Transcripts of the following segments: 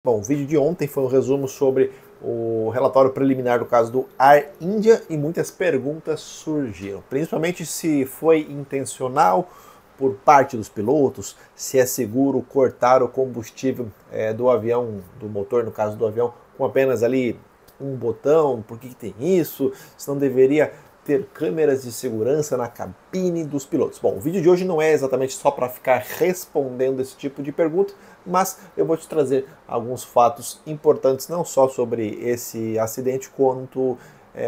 Bom, o vídeo de ontem foi um resumo sobre o relatório preliminar do caso do Air India e muitas perguntas surgiram, principalmente se foi intencional por parte dos pilotos, se é seguro cortar o combustível do avião, do motor, no caso do avião, com apenas ali um botão, por que tem isso, se não deveria ter câmeras de segurança na cabine dos pilotos. Bom, o vídeo de hoje não é exatamente só para ficar respondendo esse tipo de pergunta, mas eu vou te trazer alguns fatos importantes, não só sobre esse acidente, quanto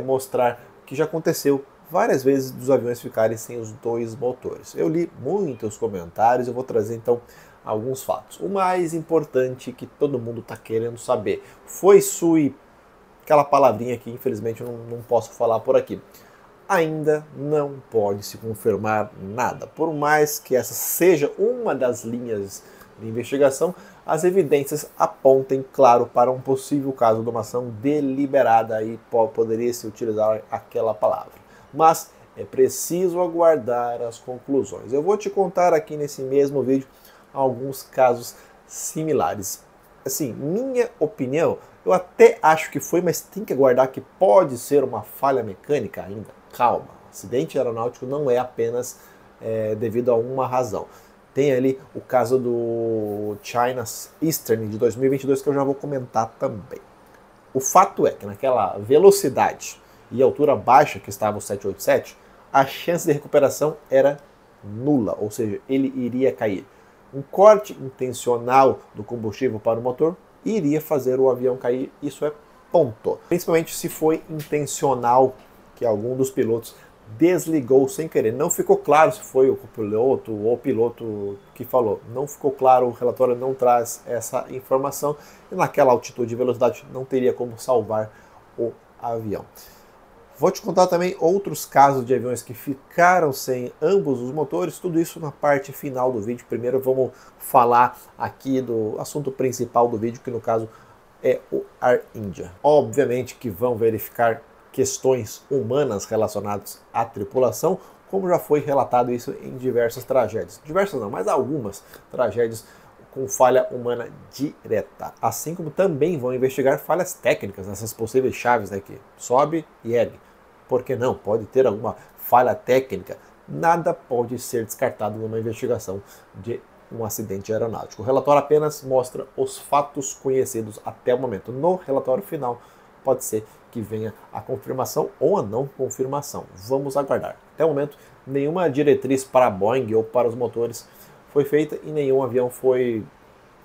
mostrar que já aconteceu várias vezes dos aviões ficarem sem os dois motores. Eu li muitos comentários, eu vou trazer então alguns fatos. O mais importante que todo mundo está querendo saber foi SUI, aquela palavrinha que infelizmente eu não posso falar por aqui. Ainda não pode se confirmar nada. Por mais que essa seja uma das linhas de investigação, as evidências apontem, claro, para um possível caso de uma ação deliberada e poderia se utilizar aquela palavra. Mas é preciso aguardar as conclusões. Eu vou te contar aqui nesse mesmo vídeo alguns casos similares. Assim, minha opinião, eu até acho que foi, mas tem que aguardar que pode ser uma falha mecânica ainda. Calma, acidente aeronáutico não é apenas devido a uma razão. Tem ali o caso do China Eastern de 2022 que eu já vou comentar também. O fato é que naquela velocidade e altura baixa que estava o 787, a chance de recuperação era nula, ou seja, ele iria cair. Um corte intencional do combustível para o motor iria fazer o avião cair, isso é ponto. Principalmente se foi intencional, que algum dos pilotos desligou sem querer. Não ficou claro se foi o copiloto ou o piloto que falou. Não ficou claro, o relatório não traz essa informação e naquela altitude e velocidade não teria como salvar o avião. Vou te contar também outros casos de aviões que ficaram sem ambos os motores, tudo isso na parte final do vídeo. Primeiro vamos falar aqui do assunto principal do vídeo, que no caso é o Air India. Obviamente que vão verificar questões humanas relacionadas à tripulação, como já foi relatado isso em diversas tragédias. Diversas não, mas algumas tragédias com falha humana direta. Assim como também vão investigar falhas técnicas nessas possíveis chaves, né, que sobe e ergue. Por que não? Pode ter alguma falha técnica. Nada pode ser descartado numa investigação de um acidente aeronáutico. O relatório apenas mostra os fatos conhecidos até o momento. No relatório final, pode ser que venha a confirmação ou a não confirmação. Vamos aguardar. Até o momento, nenhuma diretriz para a Boeing ou para os motores foi feita e nenhum avião foi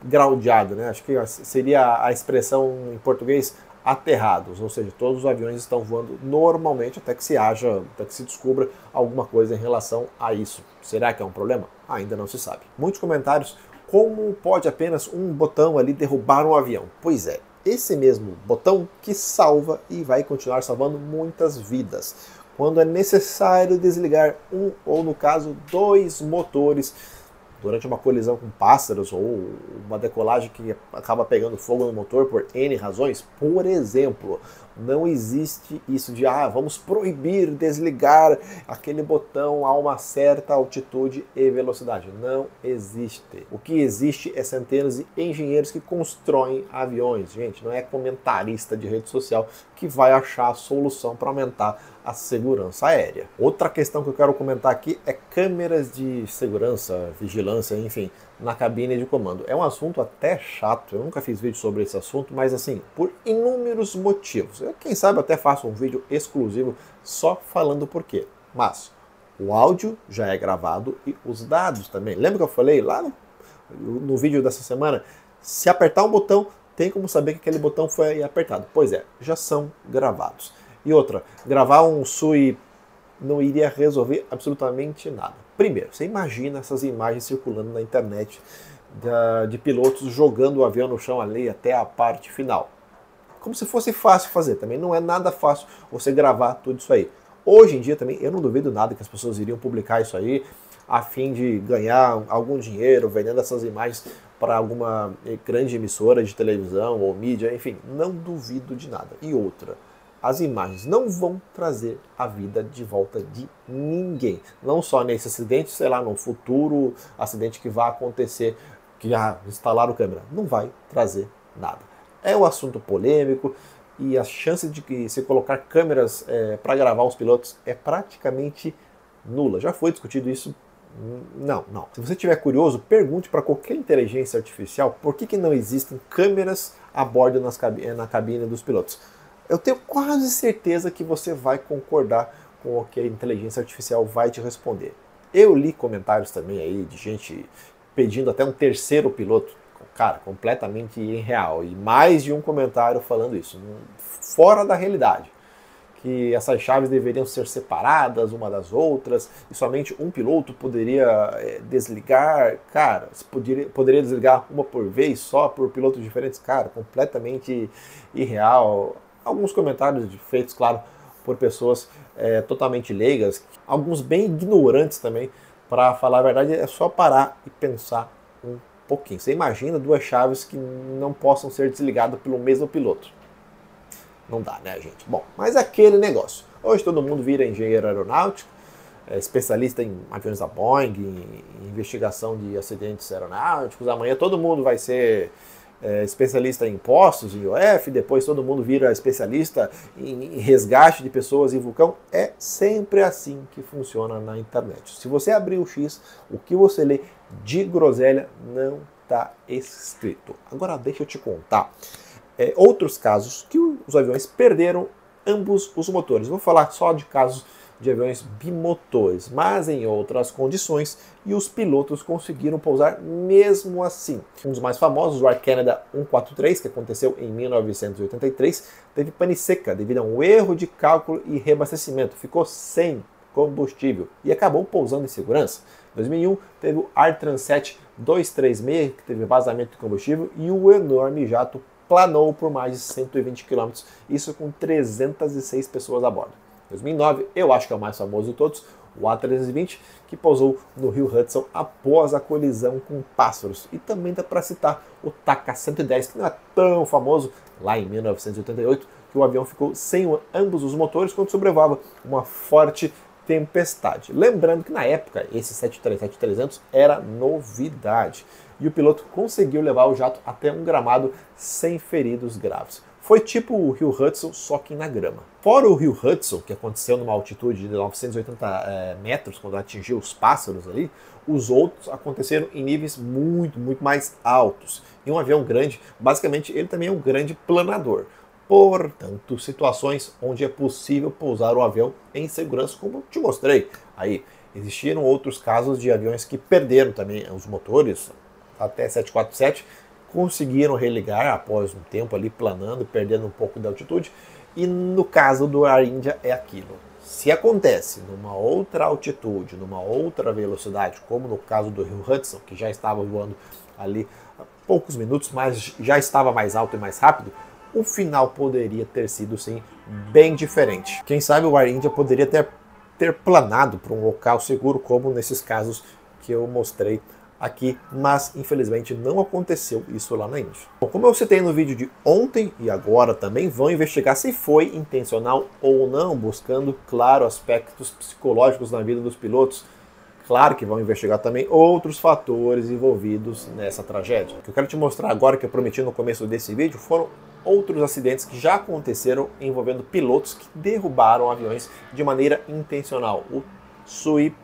graudeado, né? Acho que seria a expressão em português aterrados, ou seja, todos os aviões estão voando normalmente até que se descubra alguma coisa em relação a isso. Será que é um problema? Ainda não se sabe. Muitos comentários, como pode apenas um botão ali derrubar um avião? Pois é, esse mesmo botão que salva e vai continuar salvando muitas vidas. Quando é necessário desligar um ou, no caso, dois motores durante uma colisão com pássaros ou uma decolagem que acaba pegando fogo no motor por N razões, por exemplo, não existe isso de vamos proibir desligar aquele botão a uma certa altitude e velocidade. Não existe. O que existe é centenas de engenheiros que constroem aviões. Gente, não é comentarista de rede social que vai achar a solução para aumentar a segurança aérea. Outra questão que eu quero comentar aqui é câmeras de segurança, vigilância, enfim, na cabine de comando. É um assunto até chato, eu nunca fiz vídeo sobre esse assunto, mas assim, por inúmeros motivos. Eu, quem sabe, até faço um vídeo exclusivo só falando por quê. Mas o áudio já é gravado e os dados também. Lembra que eu falei lá no vídeo dessa semana? Se apertar um botão, tem como saber que aquele botão foi apertado. Pois é, já são gravados. E outra, gravar um SUI não iria resolver absolutamente nada. Primeiro, você imagina essas imagens circulando na internet de pilotos jogando o avião no chão ali até a parte final. Como se fosse fácil fazer, também não é nada fácil você gravar tudo isso aí. Hoje em dia também, eu não duvido nada que as pessoas iriam publicar isso aí a fim de ganhar algum dinheiro vendendo essas imagens para alguma grande emissora de televisão ou mídia, enfim, não duvido de nada. E outra, as imagens não vão trazer a vida de volta de ninguém. Não só nesse acidente, sei lá, no futuro acidente que vai acontecer, que já instalaram câmera. Não vai trazer nada. É um assunto polêmico e a chance de que se colocar câmeras para gravar os pilotos é praticamente nula. Já foi discutido isso? Não. Se você estiver curioso, pergunte para qualquer inteligência artificial por que não existem câmeras a bordo na cabine dos pilotos. Eu tenho quase certeza que você vai concordar com o que a inteligência artificial vai te responder. Eu li comentários também aí de gente pedindo até um terceiro piloto, cara, completamente irreal, e mais de um comentário falando isso, fora da realidade, que essas chaves deveriam ser separadas uma das outras, e somente um piloto poderia desligar, cara, poderia desligar uma por vez só por pilotos diferentes, cara, completamente irreal. Alguns comentários feitos, claro, por pessoas totalmente leigas, alguns bem ignorantes também. Para falar a verdade, é só parar e pensar um pouquinho. Você imagina duas chaves que não possam ser desligadas pelo mesmo piloto. Não dá, né, gente? Bom, mas aquele negócio. Hoje todo mundo vira engenheiro aeronáutico, especialista em aviões da Boeing, em investigação de acidentes aeronáuticos. Amanhã todo mundo vai ser especialista em impostos, em IOF, depois todo mundo vira especialista em resgate de pessoas em vulcão. É sempre assim que funciona na internet. Se você abrir o X, o que você lê de groselha não está escrito. Agora deixa eu te contar outros casos que os aviões perderam ambos os motores. Vou falar só de casos de aviões bimotores, mas em outras condições, e os pilotos conseguiram pousar mesmo assim. Um dos mais famosos, o Air Canada 143, que aconteceu em 1983, teve pane seca devido a um erro de cálculo e reabastecimento. Ficou sem combustível e acabou pousando em segurança. Em 2001, teve o Air Transat 236, que teve vazamento de combustível, e o enorme jato planou por mais de 120 km, isso com 306 pessoas a bordo. 2009, eu acho que é o mais famoso de todos, o A320, que pousou no rio Hudson após a colisão com pássaros. E também dá para citar o TACA 110, que não é tão famoso, lá em 1988, que o avião ficou sem ambos os motores quando sobrevoava uma forte tempestade. Lembrando que na época, esse 737-300 era novidade. E o piloto conseguiu levar o jato até um gramado sem feridos graves. Foi tipo o rio Hudson, só que na grama. Fora o rio Hudson, que aconteceu numa altitude de 980 metros, quando atingiu os pássaros ali, os outros aconteceram em níveis muito mais altos. E um avião grande, basicamente, ele também é um grande planador. Portanto, situações onde é possível pousar o avião em segurança, como eu te mostrei. Aí, existiram outros casos de aviões que perderam também os motores, até 747, conseguiram religar após um tempo ali planando, perdendo um pouco de altitude. E no caso do Air India é aquilo. Se acontece numa outra altitude, numa outra velocidade, como no caso do rio Hudson, que já estava voando ali há poucos minutos, mas já estava mais alto e mais rápido, o final poderia ter sido, sim, bem diferente. Quem sabe o Air India poderia ter planado para um local seguro, como nesses casos que eu mostrei aqui, mas infelizmente não aconteceu isso lá na Índia. Bom, como eu citei no vídeo de ontem e agora também, vão investigar se foi intencional ou não, buscando, claro, aspectos psicológicos na vida dos pilotos. Claro que vão investigar também outros fatores envolvidos nessa tragédia. O que eu quero te mostrar agora, que eu prometi no começo desse vídeo, foram outros acidentes que já aconteceram envolvendo pilotos que derrubaram aviões de maneira intencional. O SUI,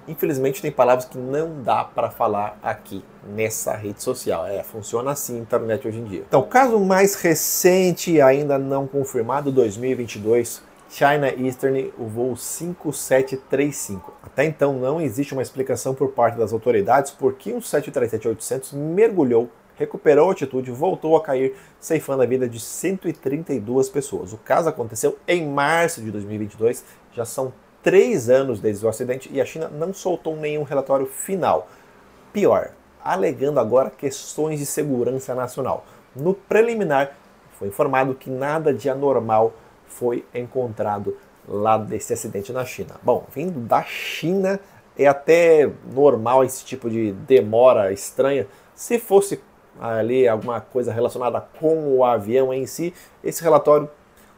infelizmente, tem palavras que não dá para falar aqui nessa rede social. Funciona assim a internet hoje em dia. Então, caso mais recente e ainda não confirmado, 2022, China Eastern, o voo 5735. Até então não existe uma explicação por parte das autoridades por que um 737-800 mergulhou, recuperou a altitude e voltou a cair, ceifando a vida de 132 pessoas. O caso aconteceu em março de 2022, já são 3 anos desde o acidente e a China não soltou nenhum relatório final. Pior, alegando agora questões de segurança nacional. No preliminar, foi informado que nada de anormal foi encontrado lá desse acidente na China. Bom, vindo da China, é até normal esse tipo de demora estranha. Se fosse ali alguma coisa relacionada com o avião em si, esse relatório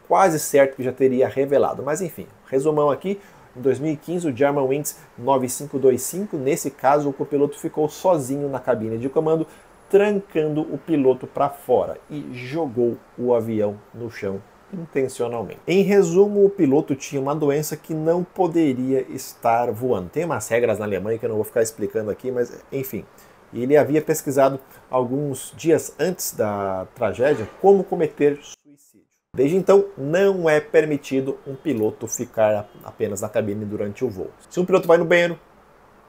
quase certo que já teria revelado. Mas enfim, resumão aqui. Em 2015, o Germanwings 9525, nesse caso, o copiloto ficou sozinho na cabine de comando, trancando o piloto para fora e jogou o avião no chão intencionalmente. Em resumo, o piloto tinha uma doença que não poderia estar voando. Tem umas regras na Alemanha que eu não vou ficar explicando aqui, mas enfim. Ele havia pesquisado alguns dias antes da tragédia como cometer suicídio. Desde então, não é permitido um piloto ficar apenas na cabine durante o voo. Se um piloto vai no banheiro,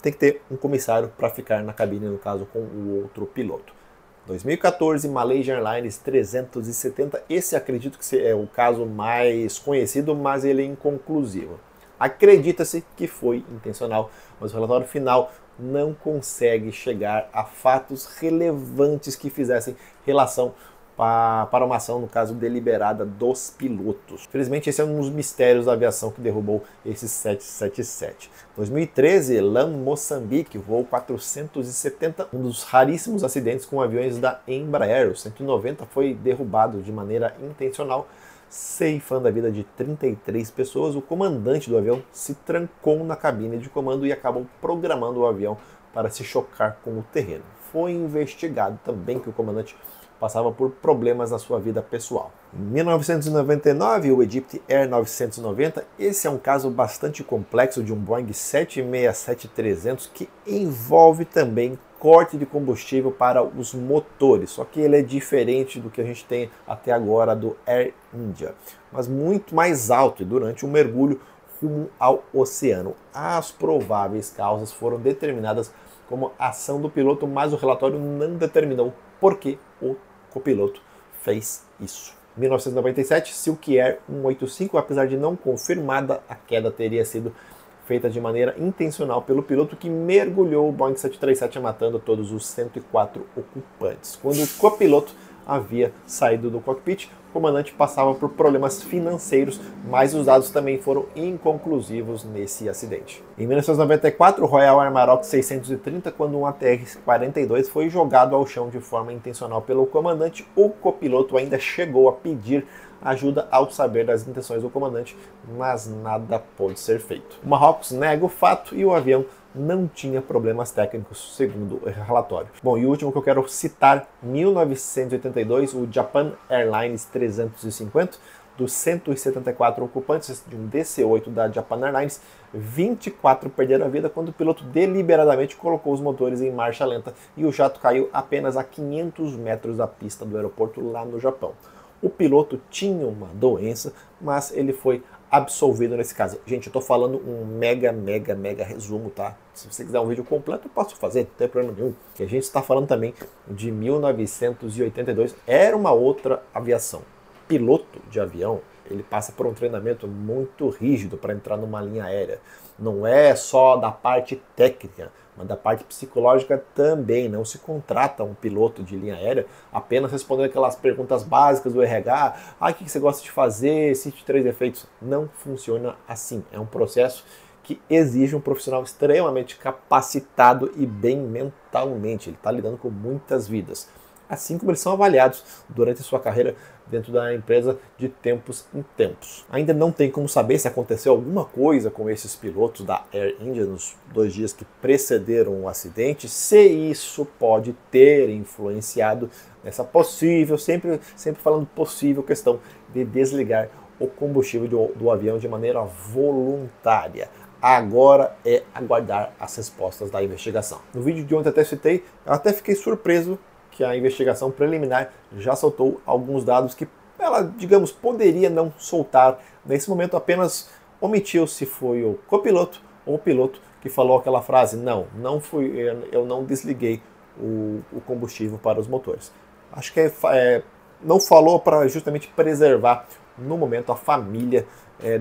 tem que ter um comissário para ficar na cabine, no caso, com o outro piloto. 2014, Malaysia Airlines 370. Esse acredito que é o caso mais conhecido, mas ele é inconclusivo. Acredita-se que foi intencional, mas o relatório final não consegue chegar a fatos relevantes que fizessem relação para uma ação, no caso, deliberada dos pilotos. Infelizmente, esse é um dos mistérios da aviação que derrubou esse 777. 2013, LAN Moçambique, voo 470, um dos raríssimos acidentes com aviões da Embraer. O 190 foi derrubado de maneira intencional, ceifando a vida de 33 pessoas. O comandante do avião se trancou na cabine de comando e acabou programando o avião para se chocar com o terreno. Foi investigado também que o comandante passava por problemas na sua vida pessoal. Em 1999, o Egypt Air 990, esse é um caso bastante complexo de um Boeing 767-300 que envolve também corte de combustível para os motores, só que ele é diferente do que a gente tem até agora do Air India, mas muito mais alto e durante um mergulho rumo ao oceano. As prováveis causas foram determinadas como ação do piloto, mas o relatório não determinou por que o copiloto fez isso. Em 1997, Silk Air 185, apesar de não confirmada, a queda teria sido feita de maneira intencional pelo piloto que mergulhou o Boeing 737, matando todos os 104 ocupantes. Quando o copiloto havia saído do cockpit, o comandante passava por problemas financeiros, mas os dados também foram inconclusivos nesse acidente. Em 1994, o Royal Amarok 630, quando um ATR-42 foi jogado ao chão de forma intencional pelo comandante, o copiloto ainda chegou a pedir ajuda ao saber das intenções do comandante, mas nada pôde ser feito. O Marrocos nega o fato e o avião não tinha problemas técnicos, segundo o relatório. Bom, e o último que eu quero citar, 1982, o Japan Airlines 350, dos 174 ocupantes de um DC-8 da Japan Airlines, 24 perderam a vida quando o piloto deliberadamente colocou os motores em marcha lenta e o jato caiu apenas a 500 metros da pista do aeroporto lá no Japão. O piloto tinha uma doença, mas ele foi absolvido nesse caso. Gente, eu estou falando um mega resumo, tá? Se você quiser um vídeo completo, eu posso fazer, não tem problema nenhum. Que a gente está falando também de 1982, era uma outra aviação. Piloto de avião, ele passa por um treinamento muito rígido para entrar numa linha aérea. Não é só da parte técnica, mas da parte psicológica também. Não se contrata um piloto de linha aérea apenas respondendo aquelas perguntas básicas do RH. O que você gosta de fazer? Cite 3 defeitos. Não funciona assim. É um processo que exige um profissional extremamente capacitado e bem mentalmente. Ele está lidando com muitas vidas. Assim como eles são avaliados durante a sua carreira dentro da empresa de tempos em tempos. Ainda não tem como saber se aconteceu alguma coisa com esses pilotos da Air India nos 2 dias que precederam o acidente, se isso pode ter influenciado nessa possível, sempre falando possível, questão de desligar o combustível do avião de maneira voluntária. Agora é aguardar as respostas da investigação. No vídeo de ontem até citei, eu até fiquei surpreso que a investigação preliminar já soltou alguns dados que ela, digamos, poderia não soltar. Nesse momento apenas omitiu se foi o copiloto ou o piloto que falou aquela frase, não fui, eu não desliguei o combustível para os motores. Acho que não falou para justamente preservar no momento a família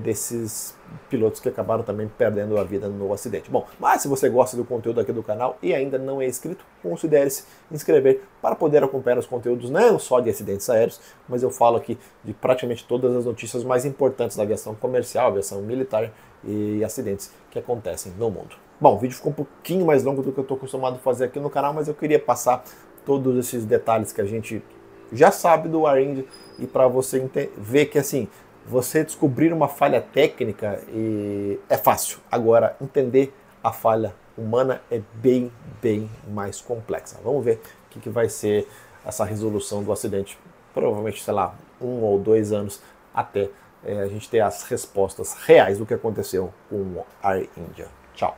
desses pilotos que acabaram também perdendo a vida no acidente. Bom, mas se você gosta do conteúdo aqui do canal e ainda não é inscrito, considere se inscrever para poder acompanhar os conteúdos não só de acidentes aéreos, mas eu falo aqui de praticamente todas as notícias mais importantes da aviação comercial, aviação militar e acidentes que acontecem no mundo. Bom, o vídeo ficou um pouquinho mais longo do que eu estou acostumado a fazer aqui no canal, mas eu queria passar todos esses detalhes que a gente já sabe do Air India e para você ver que assim, você descobrir uma falha técnica é fácil. Agora, entender a falha humana é bem mais complexa. Vamos ver que vai ser essa resolução do acidente. Provavelmente, sei lá, 1 ou 2 anos até a gente ter as respostas reais do que aconteceu com o Air India.